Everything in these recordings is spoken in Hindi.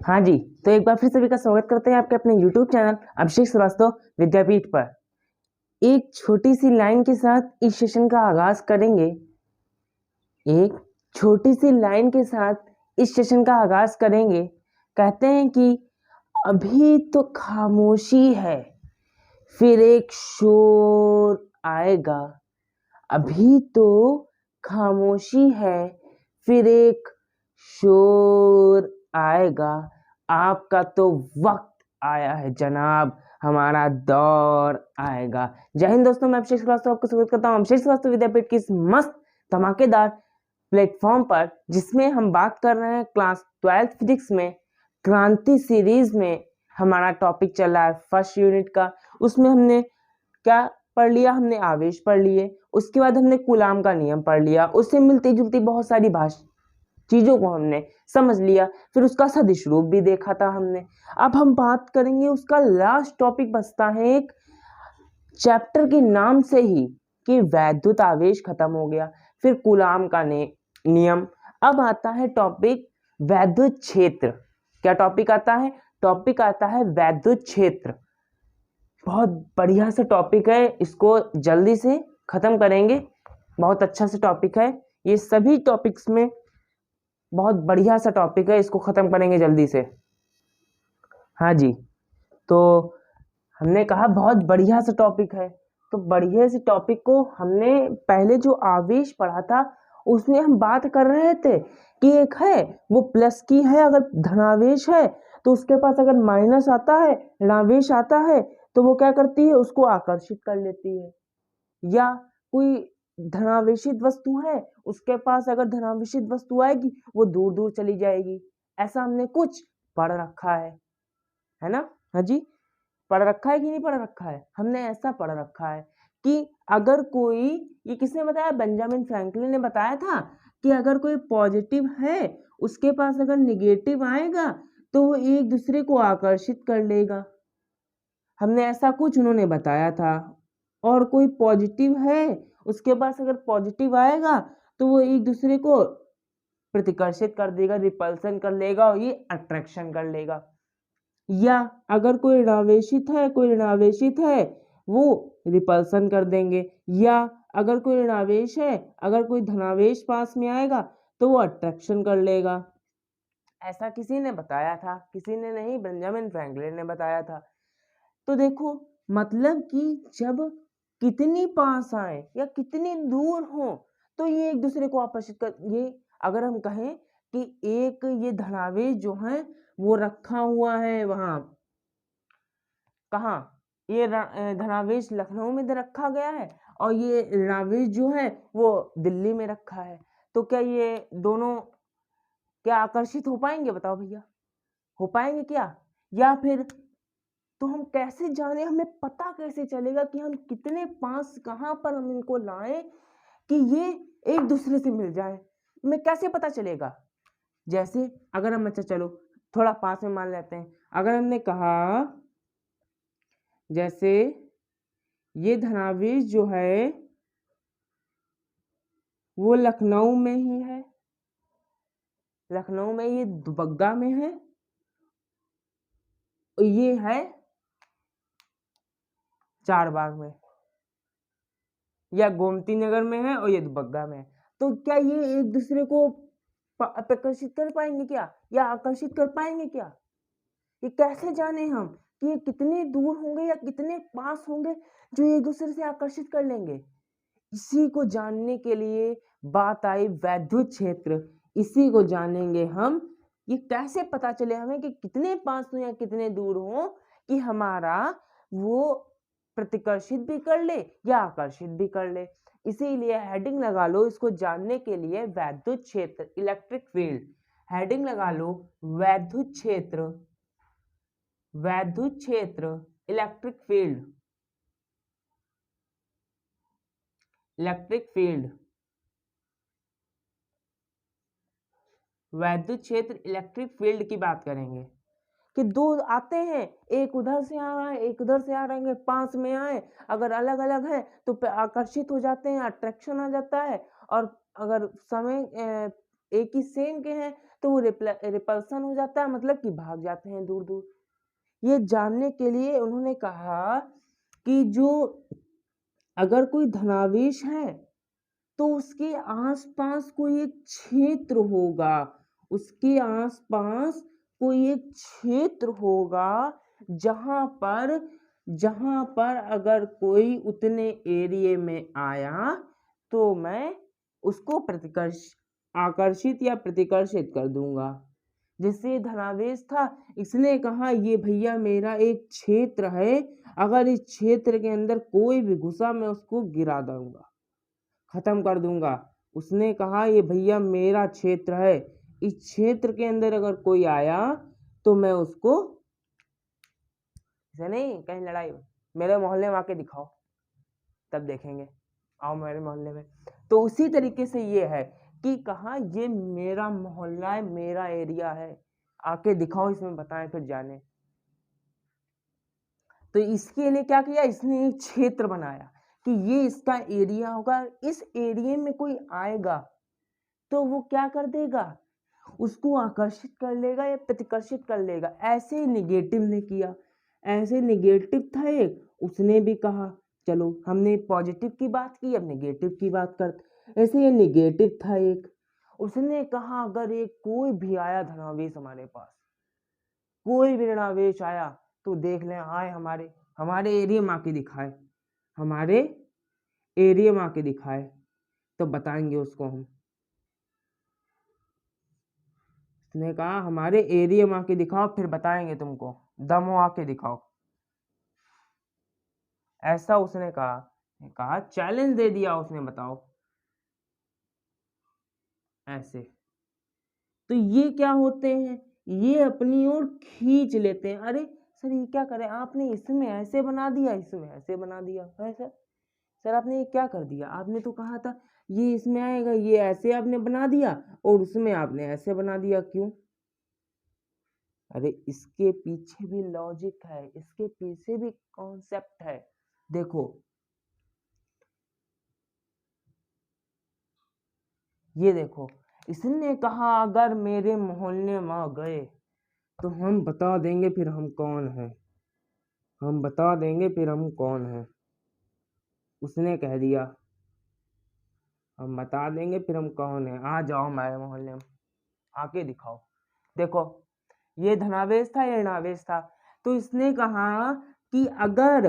हाँ जी, तो एक बार फिर सभी का स्वागत करते हैं आपके अपने YouTube चैनल अभिषेक श्रीवास्तव विद्यापीठ पर। एक छोटी सी लाइन के साथ इस सेशन का आगाज करेंगे। एक छोटी सी लाइन के साथ इस सेशन का आगाज करेंगे। कहते हैं कि अभी तो खामोशी है, फिर एक शोर आएगा। अभी तो खामोशी है, फिर एक शोर आएगा। आपका तो वक्त आया है जनाब, हमारा दौर आएगा। जय हिंद दोस्तों, मैं अभिषेक श्रीवास्तव आपको स्वागत करता हूँ अभिषेक श्रीवास्तव विद्यापीठ की इस मस्त धमाकेदार प्लेटफॉर्म पर, जिसमें हम बात कर रहे हैं क्लास 12th फिजिक्स में क्रांति सीरीज में। हमारा टॉपिक चल रहा है फर्स्ट यूनिट का। उसमें हमने क्या पढ़ लिया? हमने आवेश पढ़ लिए, उसके बाद हमने कूलाम का नियम पढ़ लिया, उससे मिलती जुलती बहुत सारी चीजों को हमने समझ लिया, फिर उसका सदिश रूप भी देखा था हमने। अब हम बात करेंगे, उसका लास्ट टॉपिक बचता है एक चैप्टर के नाम से ही कि वैद्युत आवेश खत्म हो गया, फिर कूलाम का नियम। अब आता है टॉपिक वैद्युत क्षेत्र। क्या टॉपिक आता है? टॉपिक आता है वैद्युत क्षेत्र। बहुत बढ़िया सा टॉपिक है, इसको जल्दी से खत्म करेंगे। बहुत अच्छा सा टॉपिक है, ये सभी टॉपिक्स में बहुत बढ़िया सा टॉपिक है, इसको खत्म करेंगे जल्दी से। हाँ जी, तो हमने कहा बहुत बढ़िया सा टॉपिक है, तो बढ़िया से टॉपिक को हमने पहले जो आवेश पढ़ा था उसमें हम बात कर रहे थे कि एक है वो प्लस की है, अगर धनावेश है तो उसके पास अगर माइनस आता है, ऋणावेश आता है, तो वो क्या करती है? उसको आकर्षित कर लेती है। या कोई धनावेशित वस्तु है, उसके पास अगर धनावेशित वस्तु आएगी वो दूर दूर चली जाएगी। ऐसा हमने कुछ पढ़ रखा है ना? हाँ जी, पढ़ रखा है कि नहीं पढ़ रखा है? हमने ऐसा पढ़ रखा है कि अगर कोई, ये किसने बताया? बेंजामिन फ्रैंकलिन ने बताया था कि अगर कोई पॉजिटिव है उसके पास अगर निगेटिव आएगा तो वो एक दूसरे को आकर्षित कर लेगा। हमने ऐसा कुछ उन्होंने बताया था। और कोई पॉजिटिव है उसके पास अगर पॉजिटिव आएगा तो वो एक दूसरे को प्रतिकर्षित कर देगा, रिपल्सन कर लेगा, और ये अट्रैक्शन कर लेगा। या अगर कोई ऋणावेशित है, कोई ऋणावेशित है, वो रिपल्सन कर देंगे। या अगर कोई ऋणावेश है, अगर कोई धनावेश पास में आएगा तो वो अट्रैक्शन कर लेगा। ऐसा किसी ने बताया था? किसी ने नहीं, बेंजामिन फ्रैंकलिन ने बताया था। तो देखो, मतलब कि जब कितनी पास आए या कितनी दूर हो तो ये एक दूसरे को आकर्षित कर, ये अगर हम कहें कि एक ये धनावेश जो है वो रखा हुआ है वहां, कहाँ? ये धनावेश लखनऊ में रखा गया है और ये ऋणावेश जो है वो दिल्ली में रखा है, तो क्या ये दोनों क्या आकर्षित हो पाएंगे? बताओ भैया, हो पाएंगे क्या? या फिर तो हम कैसे जाने, हमें पता कैसे चलेगा कि हम कितने पास, कहाँ पर हम इनको लाएं कि ये एक दूसरे से मिल जाए? हमें कैसे पता चलेगा? जैसे अगर हम, अच्छा चलो थोड़ा पास में मान लेते हैं, अगर हमने कहा जैसे ये धनावेश जो है वो लखनऊ में ही है, लखनऊ में, ये दुबग्गा में है, ये है चारबाग में, या गोमती नगर में है और ये दुबग्गा में है। तो क्या ये एक दूसरे को आकर्षित कर पाएंगे क्या, या आकर्षित कर पाएंगे क्या? ये कैसे जाने हम कि ये कितने दूर होंगे या कितने पास होंगे जो एक दूसरे से आकर्षित कर लेंगे? इसी को जानने के लिए बात आई वैद्युत क्षेत्र। इसी को जानेंगे हम, ये कैसे पता चले हमें कि कितने पास हो या कितने दूर हो कि हमारा वो प्रतिकर्षित भी कर ले या आकर्षित भी कर ले। इसीलिए हेडिंग लगा लो इसको जानने के लिए, वैद्युत क्षेत्र, इलेक्ट्रिक फील्ड। हेडिंग लगा लो वैद्युत क्षेत्र, वैद्युत क्षेत्र, इलेक्ट्रिक फील्ड, इलेक्ट्रिक फील्ड, वैद्युत क्षेत्र, इलेक्ट्रिक फील्ड की बात करेंगे कि दो आते हैं, एक उधर से आ रहा है, एक उधर से आ रहे हैं, पास में आए, अगर अलग अलग है तो आकर्षित हो जाते हैं, अट्रैक्शन आ जाता है। और अगर समय एक ही सेम के हैं तो वो रिपल्सन हो जाता है, मतलब कि भाग जाते हैं दूर दूर। ये जानने के लिए उन्होंने कहा कि जो अगर कोई धनावेश है तो उसके आसपास कोई एक क्षेत्र होगा, उसके आसपास कोई एक क्षेत्र होगा जहां पर अगर कोई उतने एरिया में आया तो मैं उसको आकर्षित या प्रतिकर्षित कर दूंगा। जैसे धनावेश था, इसने कहा ये भैया मेरा एक क्षेत्र है, अगर इस क्षेत्र के अंदर कोई भी घुसा मैं उसको गिरा दूंगा, खत्म कर दूंगा। उसने कहा ये भैया मेरा क्षेत्र है, इस क्षेत्र के अंदर अगर कोई आया तो मैं उसको, ऐसे नहीं कहीं लड़ाई, मेरे मोहल्ले में आके दिखाओ तब देखेंगे, आओ मेरे मोहल्ले में। तो उसी तरीके से ये है कि कहा ये मेरा मोहल्ला है, मेरा एरिया है, आके दिखाओ इसमें, बताएं फिर जाने। तो इसके लिए क्या किया, इसने एक क्षेत्र बनाया कि ये इसका एरिया होगा, इस एरिया में कोई आएगा तो वो क्या कर देगा, उसको आकर्षित कर लेगा या प्रतिकर्षित कर लेगा। ऐसे निगेटिव ने किया, ऐसे निगेटिव था एक, उसने भी कहा चलो हमने पॉजिटिव की बात की, अब निगेटिव की बात करते। ऐसे ये निगेटिव था एक, उसने कहा अगर एक कोई भी आया धनावेश हमारे पास, कोई भी ऋणावेश आया तो देख लें, आए हमारे एरिया में आके दिखाए, हमारे एरिया में आके दिखाए तो बताएंगे उसको हम। उसने कहा हमारे एरिया में आके दिखाओ फिर बताएंगे तुमको, दम हो आके दिखाओ, ऐसा उसने कहा चैलेंज दे दिया उसने, बताओ ऐसे। तो ये क्या होते हैं, ये अपनी ओर खींच लेते हैं। अरे सर ये क्या करें, आपने इसमें ऐसे बना दिया, इसमें ऐसे बना दिया है सर आपने ये क्या कर दिया, आपने तो कहा था ये इसमें आएगा, ये ऐसे आपने बना दिया और उसमें आपने ऐसे बना दिया, क्यों। अरे इसके पीछे भी लॉजिक है, इसके पीछे भी कॉन्सेप्ट है। देखो ये देखो, इसने कहा अगर मेरे मोहल्ले में आ गए तो हम बता देंगे फिर हम कौन है, हम बता देंगे फिर हम कौन है। उसने कह दिया हम बता देंगे फिर हम कौन है, आ जाओ हमारे मोहल्ले में, आके दिखाओ। देखो ये धनावेश था या ऋणावेश था। तो इसने कहा कि अगर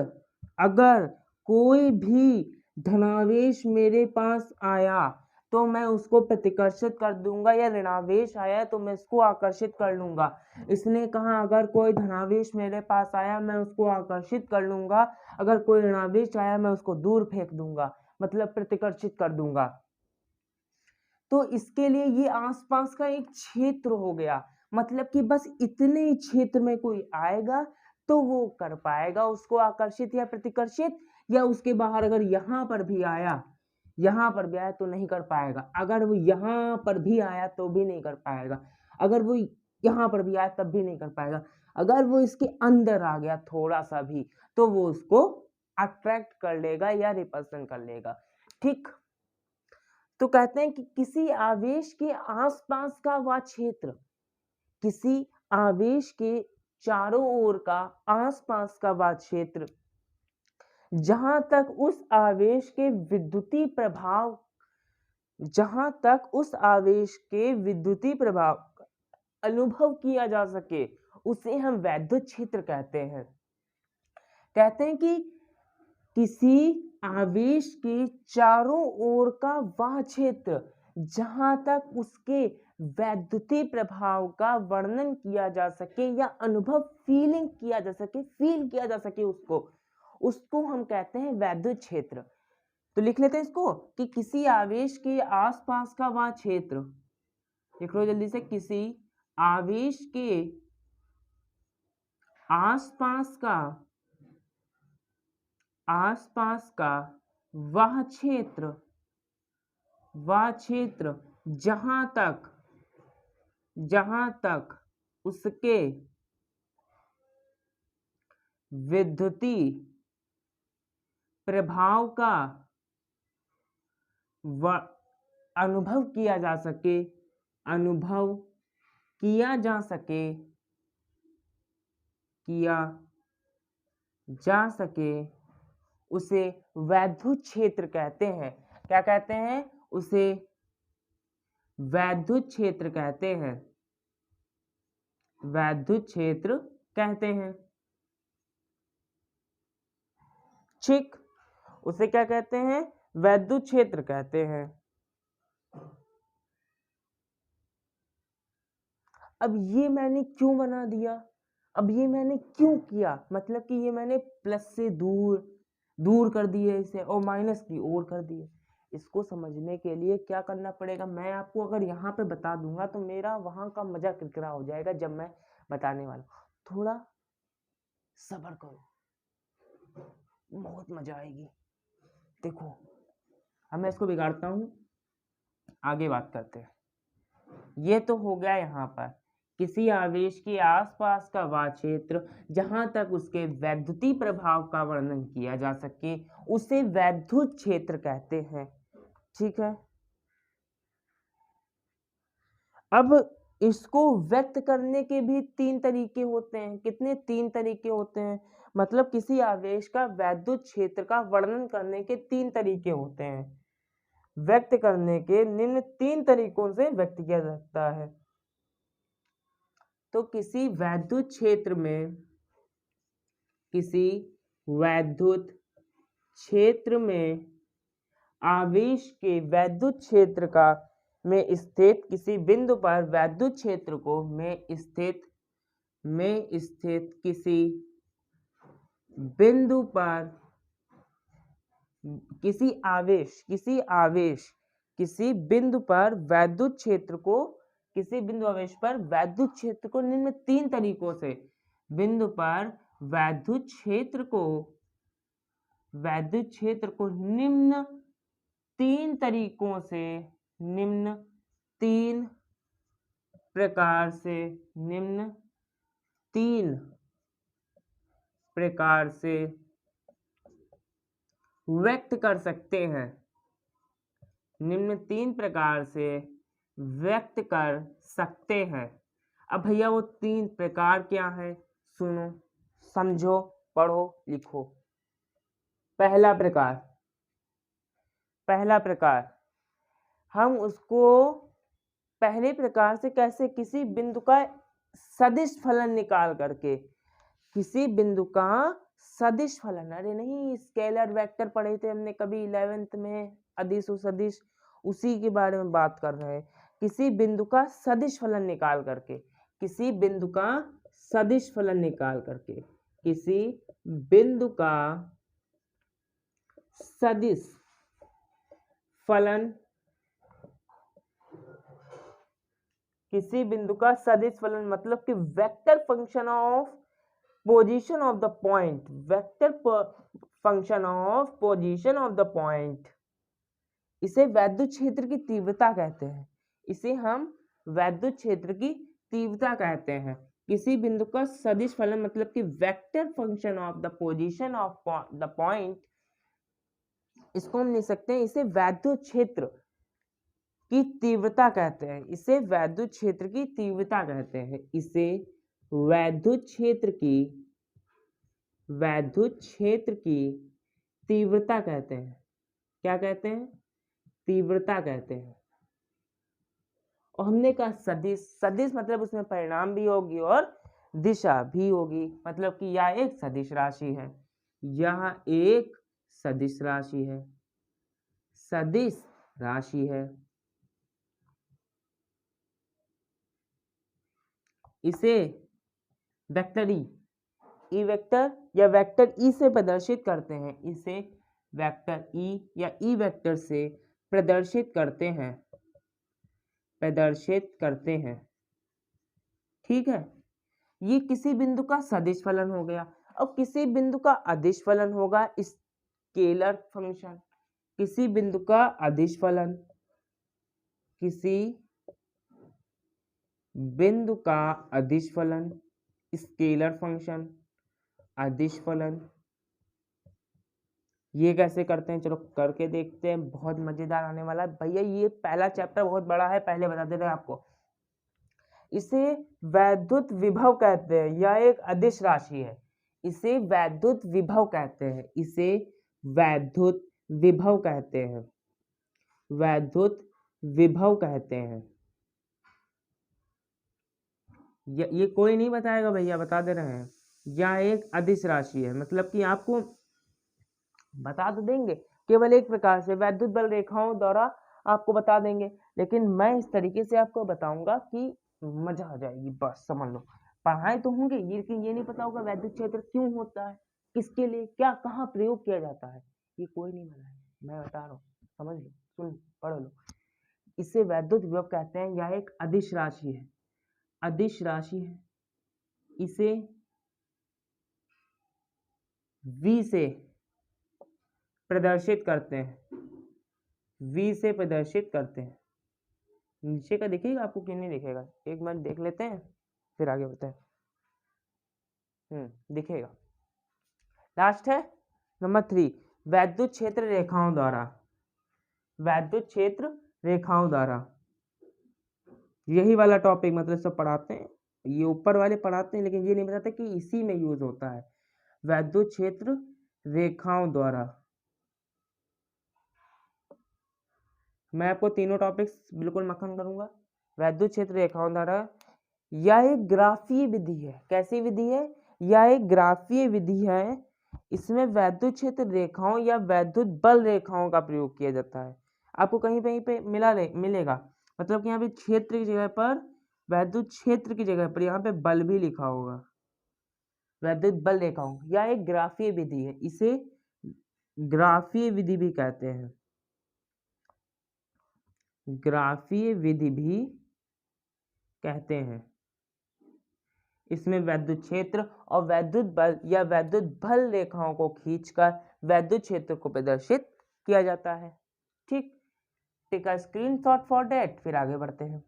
अगर कोई भी धनावेश मेरे पास आया तो मैं उसको प्रतिकर्षित कर दूंगा, या ऋणावेश आया तो मैं इसको आकर्षित कर लूंगा। इसने कहा अगर कोई धनावेश मेरे पास आया मैं उसको आकर्षित कर लूंगा, अगर कोई ऋणावेश आया मैं उसको दूर फेंक दूंगा, मतलब प्रतिकर्षित कर दूंगा। तो इसके लिए ये आसपास का एक क्षेत्र हो गया, मतलब कि बस इतने ही क्षेत्र में कोई आएगा तो वो कर पाएगा उसको आकर्षित या प्रतिकर्षित, या उसके बाहर अगर यहाँ पर भी आया, यहाँ पर भी आया तो नहीं कर पाएगा, अगर वो यहाँ पर भी आया तो भी नहीं कर पाएगा, अगर वो यहाँ पर भी आया तब भी नहीं कर पाएगा, अगर वो इसके अंदर आ गया थोड़ा सा भी तो वो उसको अट्रैक्ट कर लेगा या रिपल्सन कर लेगा। ठीक। तो कहते हैं कि किसी आवेश के आसपास का वह क्षेत्र, किसी आवेश के चारों ओर का आसपास का वह क्षेत्र, जहां तक उस आवेश के विद्युतीय प्रभाव, जहां तक उस आवेश के विद्युतीय प्रभाव का अनुभव किया जा सके, उसे हम वैद्युत क्षेत्र कहते हैं। कहते हैं कि किसी आवेश के चारों ओर का वह क्षेत्र जहां तक उसके वैद्युतीय प्रभाव का वर्णन किया जा सके या अनुभव फील किया जा सके उसको, उसको हम कहते हैं वैद्युत क्षेत्र। तो लिख लेते हैं इसको कि किसी आवेश के आसपास का वह क्षेत्र, लिख लो जल्दी से, किसी आवेश के आसपास का वह क्षेत्र जहां तक उसके विद्युतीय प्रभाव का अनुभव किया जा सके, अनुभव किया जा सके उसे वैद्युत क्षेत्र कहते हैं। क्या कहते हैं? उसे वैद्युत क्षेत्र कहते हैं। वैद्युत क्षेत्र कहते हैं। ठीक, उसे क्या कहते हैं? वैद्युत क्षेत्र कहते हैं। अब ये मैंने क्यों बना दिया? अब ये मैंने क्यों किया? मतलब कि ये मैंने प्लस से दूर कर दिए इसे और माइनस की ओर कर दिए। इसको समझने के लिए क्या करना पड़ेगा? मैं आपको अगर यहाँ पे बता दूंगा तो मेरा वहां का मजा किरकिरा हो जाएगा जब मैं बताने वाला हूँ। थोड़ा सब्र करो, बहुत मजा आएगी। देखो, अब मैं इसको बिगाड़ता हूँ, आगे बात करते हैं। ये तो हो गया यहाँ पर किसी आवेश के आसपास का वह क्षेत्र जहां तक उसके वैद्युतीय प्रभाव का वर्णन किया जा सके उसे वैद्युत क्षेत्र कहते हैं। ठीक है, अब इसको व्यक्त करने के भी 3 तरीके होते हैं। कितने? 3 तरीके होते हैं। मतलब किसी आवेश का वैद्युत क्षेत्र का वर्णन करने के 3 तरीके होते हैं। व्यक्त करने के निम्न 3 तरीकों से व्यक्त किया जा सकता है। तो किसी वैद्युत क्षेत्र में आवेश के वैद्युत क्षेत्र का में स्थित किसी बिंदु पर वैद्युत क्षेत्र को में स्थित किसी बिंदु पर किसी बिंदु पर वैद्युत क्षेत्र को किसी बिंदु आवेश पर वैद्युत क्षेत्र को निम्न 3 तरीकों से बिंदु पर वैद्युत क्षेत्र को निम्न 3 तरीकों से निम्न 3 प्रकार से व्यक्त कर सकते हैं। निम्न 3 प्रकार से व्यक्त कर सकते हैं। अब भैया वो 3 प्रकार क्या है? सुनो, समझो, पढ़ो, लिखो। पहला प्रकार हम उसको पहले प्रकार से कैसे? किसी बिंदु का सदिश फलन निकाल करके, किसी बिंदु का सदिश फलन, अरे नहीं, स्केलर वेक्टर पढ़े थे हमने कभी 11th में, अदिश सदिश, उसी के बारे में बात कर रहे हैं। किसी बिंदु का सदिश फलन निकाल करके, किसी बिंदु का सदिश फलन निकाल करके, किसी बिंदु का सदिश फलन, किसी बिंदु का सदिश फलन मतलब कि vector function of position of the point, vector function of position of the point, इसे वैद्युत क्षेत्र की तीव्रता कहते हैं। इसे हम वैद्युत क्षेत्र की तीव्रता कहते हैं। किसी बिंदु का सदिश फलन मतलब कि vector function of the position of the point, इसको हम लिख सकते हैं, इसे वैद्युत क्षेत्र की तीव्रता कहते हैं। इसे वैद्युत क्षेत्र की तीव्रता कहते हैं। इसे वैद्युत क्षेत्र की तीव्रता कहते हैं। क्या कहते हैं? तीव्रता कहते हैं। और हमने कहा सदिश मतलब उसमें परिणाम भी होगी और दिशा भी होगी। मतलब कि यह एक सदिश राशि है, यह एक सदिश राशि है, सदिश राशि है। इसे वेक्टर ई वेक्टर या वेक्टर ई से प्रदर्शित करते हैं। इसे वेक्टर ई या ई वेक्टर से प्रदर्शित करते हैं। ठीक है, ये किसी बिंदु का सदिश फलन हो गया। अब किसी बिंदु का अदिश फलन होगा स्केलर फंक्शन। किसी बिंदु का अदिश फलन, किसी बिंदु का अदिश फलन, स्केलर फंक्शन, अदिश फलन। ये कैसे करते हैं? चलो करके देखते हैं, बहुत मजेदार आने वाला है भैया। ये पहला चैप्टर बहुत बड़ा है, पहले बता दे रहे हैं आपको। इसे वैद्युत विभव कहते हैं। यह एक अदिश राशि है, इसे वैद्युत विभव कहते हैं, इसे वैद्युत विभव कहते हैं, वैद्युत विभव कहते हैं। ये कोई नहीं बताएगा भैया, बता दे रहे हैं। यह एक अदिश राशि है, मतलब कि आपको बता तो देंगे केवल एक प्रकार से वैद्युत बल रेखाओं द्वारा आपको बता देंगे, लेकिन मैं इस तरीके से आपको बताऊंगा कि मजा आ जाएगी। बस समझ लो, पढ़ाए तो होंगे ये नहीं पता होगा वैद्युत क्षेत्र क्यों होता है, किसके लिए, क्या कहाँ प्रयोग किया जाता है, ये कोई नहीं बताए, मैं बता रहा हूँ। समझ लो, सुन पढ़ लो। इसे वैद्युत विभव कहते हैं। यह एक अदिश राशि है, अदिश राशि है। इसे V से प्रदर्शित करते हैं, V से प्रदर्शित करते हैं। नीचे का दिखेगा आपको कि नहीं दिखेगा, एक मिनट देख लेते हैं फिर आगे बताएं। दिखेगा। लास्ट है नंबर 3, वैद्युत क्षेत्र रेखाओं द्वारा, वैद्युत क्षेत्र रेखाओं द्वारा। यही वाला टॉपिक मतलब सब पढ़ाते हैं, ये ऊपर वाले पढ़ाते हैं, लेकिन ये नहीं बताते कि इसी में यूज होता है, वैद्युत क्षेत्र रेखाओं द्वारा। मैं आपको तीनों टॉपिक्स बिल्कुल मक्खन करूंगा। वैद्युत क्षेत्र रेखाओं द्वारा यह एक ग्राफीय विधि है। कैसी विधि है? यह एक ग्राफीय विधि है। इसमें वैद्युत क्षेत्र रेखाओं या वैद्युत बल रेखाओं का प्रयोग किया जाता है। आपको कहीं कहीं पे मिलेगा, मतलब कि यहाँ पे क्षेत्र की जगह पर, वैद्युत क्षेत्र की जगह पर यहाँ पे बल भी लिखा होगा, वैद्युत बल रेखाओं। यह एक ग्राफीय विधि है, इसे ग्राफीय विधि भी कहते हैं, ग्राफीय विधि भी कहते हैं। इसमें वैद्युत क्षेत्र और वैद्युत बल या वैद्युत बल रेखाओं को खींचकर वैद्युत क्षेत्र को प्रदर्शित किया जाता है। ठीक, take a screenshot for that, फिर आगे बढ़ते हैं।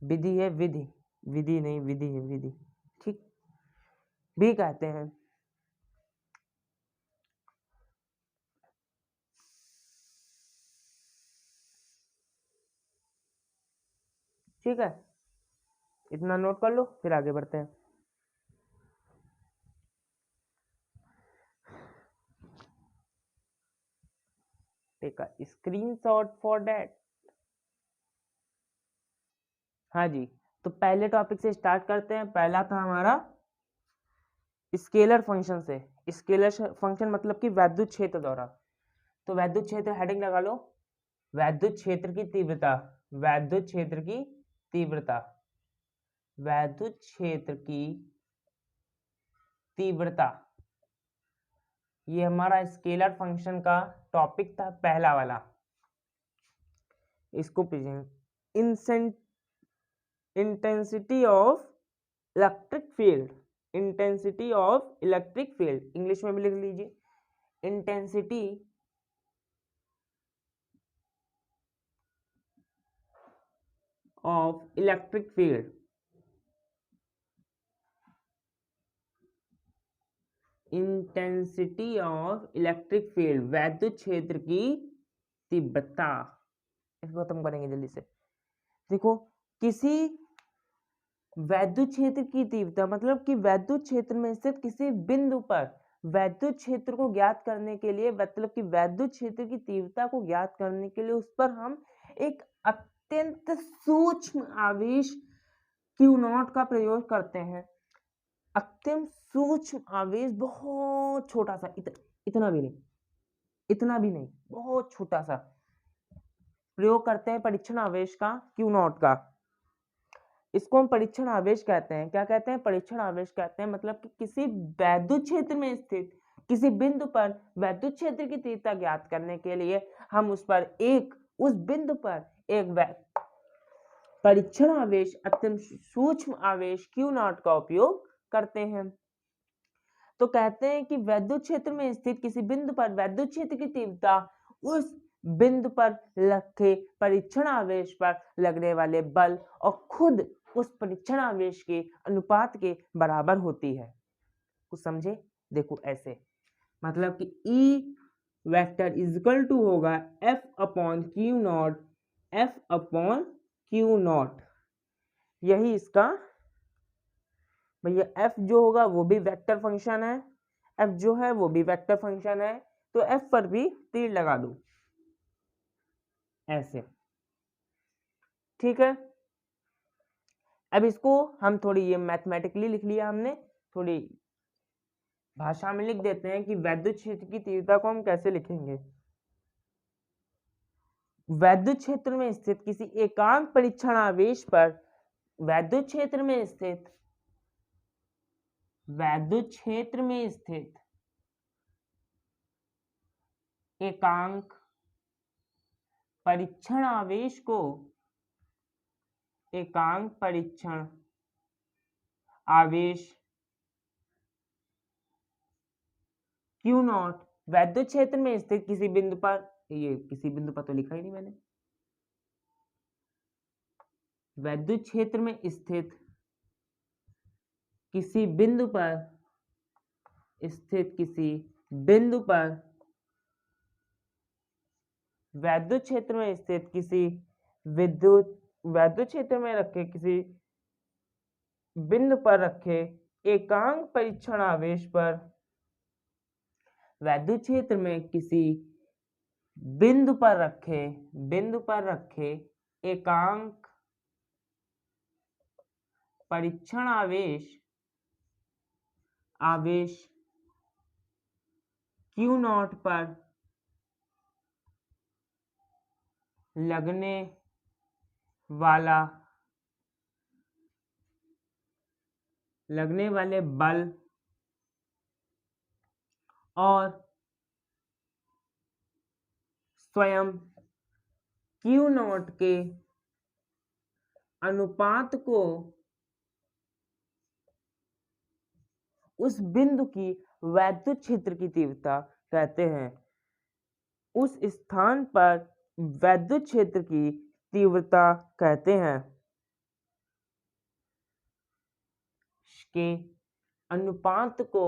विधि है, विधि, विधि नहीं विधि है, विधि। ठीक, भी कहते हैं। ठीक है, इतना नोट कर लो, फिर आगे बढ़ते हैं। Take a screenshot for that. हाँ जी, तो पहले टॉपिक से स्टार्ट करते हैं। पहला था हमारा स्केलर फंक्शन से। स्केलर फंक्शन मतलब कि वैद्युत क्षेत्र द्वारा। तो वैद्युत क्षेत्र हेडिंग लगा लो, वैद्युत क्षेत्र की तीव्रता, वैद्युत क्षेत्र की तीव्रता, वैद्युत क्षेत्र की तीव्रता। ये हमारा स्केलर फंक्शन का टॉपिक था पहला वाला। इसको intensity of electric field, intensity of electric field, English में भी लिख लीजिए, intensity of electric field, intensity of electric field, वैद्युत क्षेत्र की तीव्रता। इसको खत्म करेंगे जल्दी से। देखो, किसी वैद्युत क्षेत्र की तीव्रता मतलब कि वैद्युत क्षेत्र में स्थित किसी बिंदु पर वैद्युत क्षेत्र को ज्ञात करने के लिए, मतलब कि वैद्युत क्षेत्र की तीव्रता को ज्ञात करने के लिए उस पर हम एक अत्यंत सूक्ष्म आवेश Q0 का प्रयोग करते हैं। अत्यंत सूक्ष्म आवेश, बहुत छोटा सा, इतना भी नहीं, इतना भी नहीं, बहुत छोटा सा प्रयोग करते हैं परीक्षण आवेश का, Q0 का। इसको हम परीक्षण आवेश कहते हैं। क्या कहते हैं? परीक्षण आवेश कहते हैं। मतलब कि किसी वैद्युत क्षेत्र में स्थित किसी बिंदु पर वैद्युत क्षेत्र की तीव्रता ज्ञात करने के लिए हम उस बिंदु पर एक परीक्षण आवेश, अत्यंत सूक्ष्म आवेश Q0 का उपयोग करते हैं। तो कहते हैं कि वैद्युत क्षेत्र में स्थित किसी बिंदु पर वैद्युत क्षेत्र की तीव्रता उस बिंदु पर रखे परीक्षण आवेश पर लगने वाले बल और खुद उस परीक्षण आवेश के अनुपात के बराबर होती है। कुछ समझे? देखो ऐसे, मतलब कि E vector is equal to होगा F upon Q0, F upon Q0। यही इसका भैया f जो होगा वो भी वेक्टर फंक्शन है, f जो है वो भी वेक्टर फंक्शन है, तो f पर भी तीर लगा दो ऐसे, ठीक है। अब इसको हम थोड़ी ये मैथमेटिकली लिख लिया हमने, थोड़ी भाषा में लिख देते हैं कि वैद्युत क्षेत्र की तीव्रता को हम कैसे लिखेंगे। वैद्युत क्षेत्र में स्थित किसी एकांक परीक्षण आवेश पर वैद्युत क्षेत्र में स्थित एकांक परीक्षण आवेश को एकांक परीक्षण आवेश Q नॉट वैद्युत क्षेत्र में स्थित किसी बिंदु पर, ये किसी बिंदु पर तो लिखा ही नहीं मैंने, वैद्युत क्षेत्र में स्थित किसी बिंदु पर वैद्युत क्षेत्र में स्थित किसी वैद्युत क्षेत्र में रखे किसी बिंदु पर रखे एकांक परीक्षण आवेश पर वैद्युत क्षेत्र में किसी बिंदु पर रखे एकांक परीक्षण आवेश Q नॉट पर लगने वाले बल और स्वयं Q नॉट के अनुपात को उस बिंदु की वैद्युत क्षेत्र की तीव्रता कहते हैं। उस स्थान पर वैद्युत क्षेत्र की तीव्रता कहते हैं के अनुपात को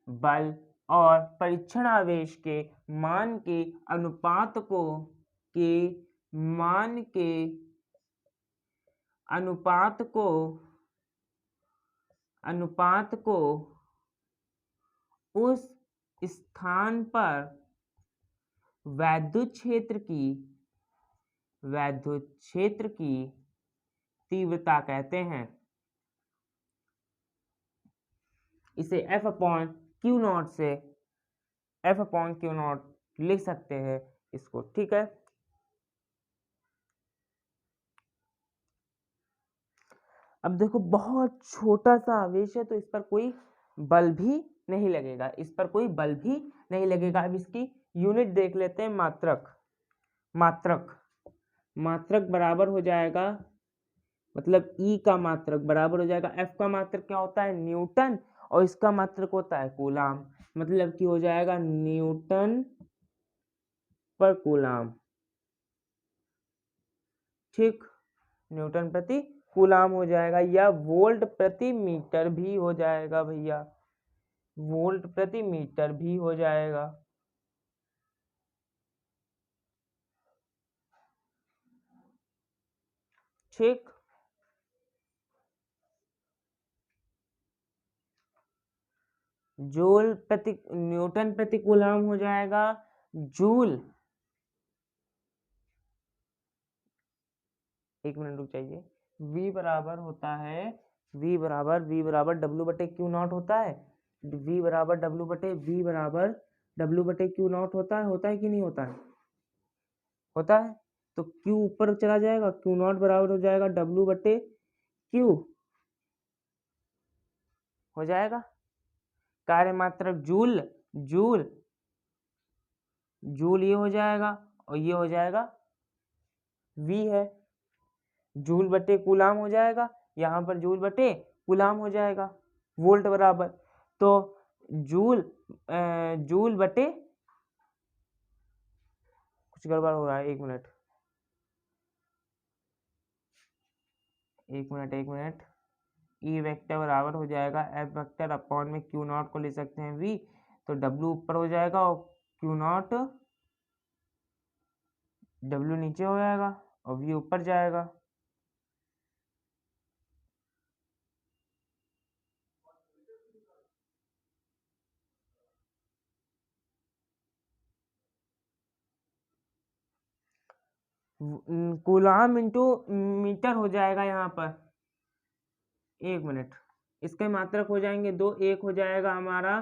बल और परीक्षण आवेश के मान के अनुपात को उस स्थान पर वैद्युत क्षेत्र की तीव्रता कहते हैं। इसे F अपॉन Q नॉट लिख सकते हैं इसको, ठीक है। अब देखो बहुत छोटा सा आवेश है तो इस पर कोई बल भी नहीं लगेगा, अब इसकी यूनिट देख लेते हैं, मात्रक बराबर हो जाएगा, मतलब E का मात्रक बराबर हो जाएगा, F का मात्रक क्या होता है न्यूटन और इसका मात्रक होता है कूलाम, मतलब कि हो जाएगा न्यूटन पर कूलाम, ठीक, न्यूटन प्रति कूलाम हो जाएगा, या वोल्ट प्रति मीटर भी हो जाएगा भैया, वोल्ट प्रति मीटर भी हो जाएगा, ठीक। जूल प्रति न्यूटन प्रति कूलाम हो जाएगा जूल, एक मिनट रुक जाइए, V बराबर होता है V बराबर W बटे क्यू नॉट होता है, V बराबर W बटे क्यू नॉट होता है कि नहीं होता है, होता है, तो Q ऊपर चला जाएगा, क्यू नॉट बराबर हो जाएगा W बटे क्यू हो जाएगा, कार्य मात्रक जूल ये हो जाएगा और ये हो जाएगा V है, जूल बटे कूलाम हो जाएगा, यहाँ पर जूल बटे कूलाम हो जाएगा, वोल्ट बराबर, तो जूल बटे, कुछ गड़बड़ हो रहा है, एक मिनट, E वेक्टर बराबर हो जाएगा F वेक्टर अपॉन में Q नॉट को ले सकते हैं V, तो W ऊपर हो जाएगा और Q नॉट W नीचे हो जाएगा और V ऊपर जाएगा, कूलाम इंटू मीटर हो जाएगा यहाँ पर, 1 मिनट, इसके मात्रक हो जाएंगे 2, एक हो जाएगा हमारा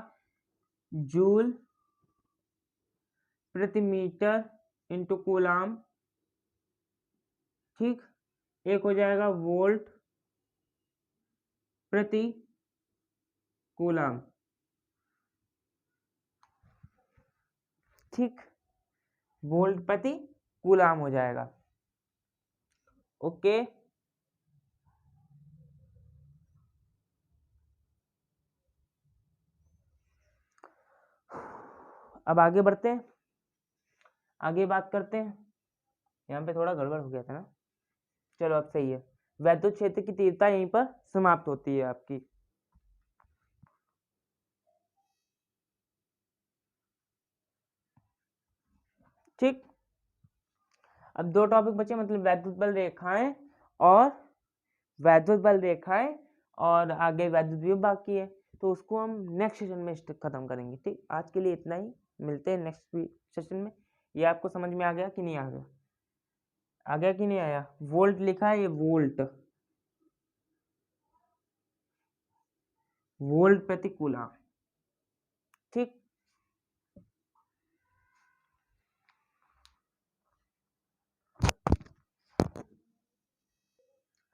जूल प्रति मीटर इंटू कूलाम, ठीक, एक हो जाएगा वोल्ट प्रति कूलाम, ठीक, वोल्ट प्रति कूलाम हो जाएगा। ओके, अब आगे बढ़ते हैं, आगे बात करते हैं। यहाँ पे थोड़ा गड़बड़ हो गया था ना, चलो अब सही है। वैद्युत क्षेत्र की तीव्रता यहीं पर समाप्त होती है आपकी। ठीक, अब 2 टॉपिक बचे, मतलब वैद्युत बल रेखाएं और वैद्युत बल रेखाएं और आगे वैद्युत विभव बाकी है, तो उसको हम नेक्स्ट सेशन में खत्म करेंगे। ठीक, आज के लिए इतना ही, मिलते हैं नेक्स्ट सेशन में। ये आपको समझ में आ गया कि नहीं आ गया? आ गया कि नहीं आया? वोल्ट लिखा है, ये वोल्ट, वोल्ट प्रति कूलाम, ठीक।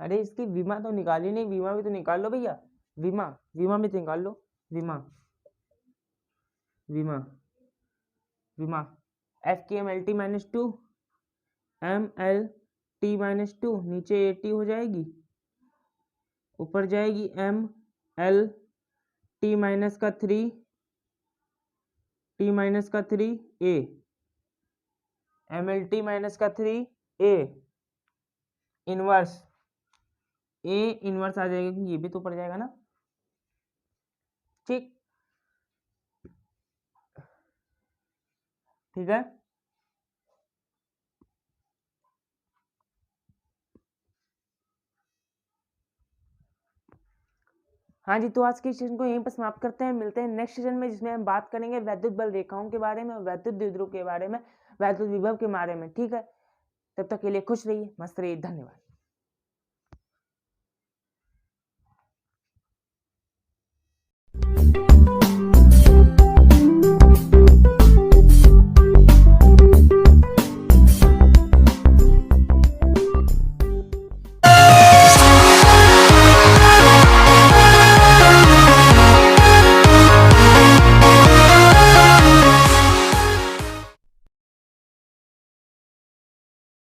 अरे इसकी विमा तो निकाली नहीं, विमा भी तो निकाल लो भैया, विमा, विमा भी तो निकाल लो, विमा, विमा, विमा, एफ की M L T minus 2, M L T minus 2, नीचे ए टी हो जाएगी, ऊपर जाएगी एम एल टी माइनस का 3, टी माइनस का 3 ए, एम एल टी माइनस का 3 ए इनवर्स, ए इनवर्स आ जाएगा, ये भी तो पड़ जाएगा ना, ठीक, ठीक है। हाँ जी, तो आज के सेशन को यहीं पर समाप्त करते हैं, मिलते हैं नेक्स्ट सेशन में, जिसमें हम बात करेंगे वैद्युत बल रेखाओं के बारे में, वैद्युत द्विध्रुव के बारे में, वैद्युत विभव के बारे में, ठीक है। तब तक के लिए खुश रहिए, मस्त रहिए, धन्यवाद।